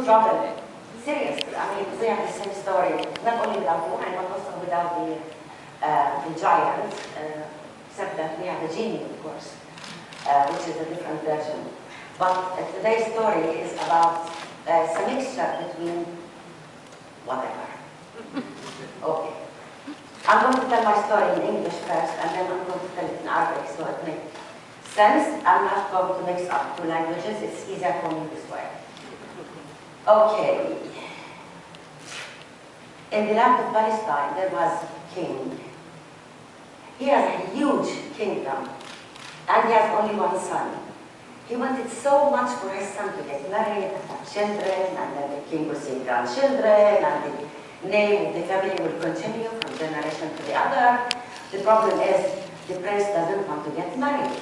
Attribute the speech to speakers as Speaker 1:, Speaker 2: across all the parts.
Speaker 1: huge trouble. Seriously, I mean, we have the same story, not only without the woman, but also without the giant, except that we have the genie, of course, which is a different version. But today's story is about some mixture between whatever. Okay. I'm going to tell my story in English first, and then I'm going to tell it in Arabic, so it makes sense. I'm not going to mix up two languages. It's easier for me this way. Okay. In the land of Palestine, there was a king. He has a huge kingdom, and he has only one son. He wanted so much for his son to get married, and have children, and then the king would see grandchildren, and the name of the family will continue from generation to the other. The problem is, the prince doesn't want to get married.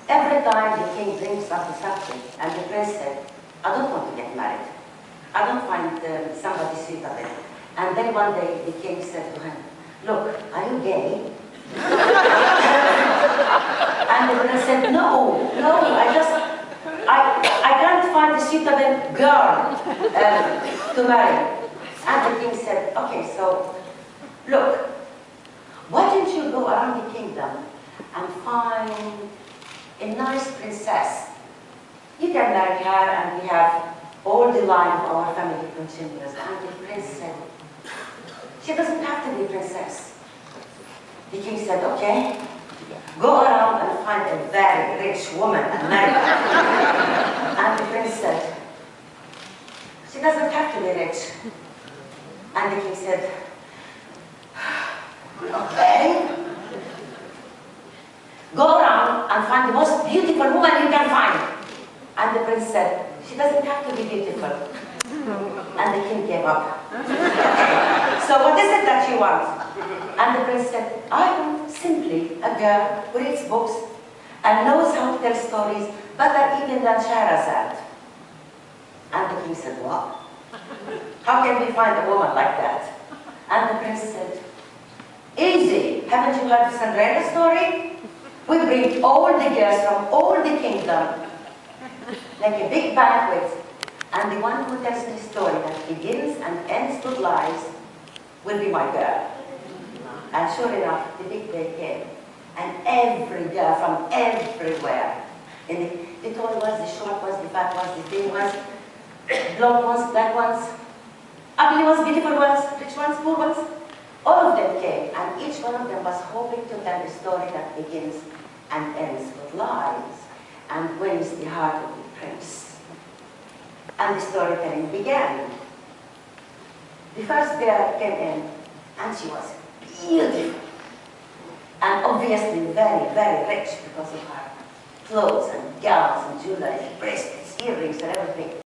Speaker 1: Every time the king brings up the subject, and the prince said, I don't want to get married. I don't find somebody suitable. And then one day the king said to him, look, are you gay? And the prince said, no, I can't find a suitable girl to marry. And the king said, okay, so look, why don't you go around the kingdom and find a nice princess? You can marry her and we have all the line of our family continues. And the prince said, she doesn't have to be a princess. The king said, okay, go around and find a very rich woman and marry her. And the prince said, she doesn't have to be rich. And the king said, okay, go around and find the most beautiful woman you can find. And the prince said, she doesn't have to be beautiful. And the king gave up. So what is it that you want? And the prince said, I want simply a girl who reads books and knows how to tell stories better even than Shahrazad. And the king said, what? How can we find a woman like that? And the prince said, easy. Haven't you heard the Cinderella story? We bring all the girls from all the kingdom, like a big banquet, and the one who tells me the story that begins and ends with lies will be my girl. And sure enough, the big day came, and every girl from everywhere, the tall ones, the short ones, the fat ones, the thin ones, blonde ones, black ones, ugly ones, beautiful ones, rich ones, poor ones, all of them came, and each one of them was hoping to tell a story that begins and ends with lies and wins the heart of the prince. And the storytelling began. The first girl came in, and she was beautiful, and obviously very, very rich because of her clothes and gowns and jewelry, bracelets, earrings and everything.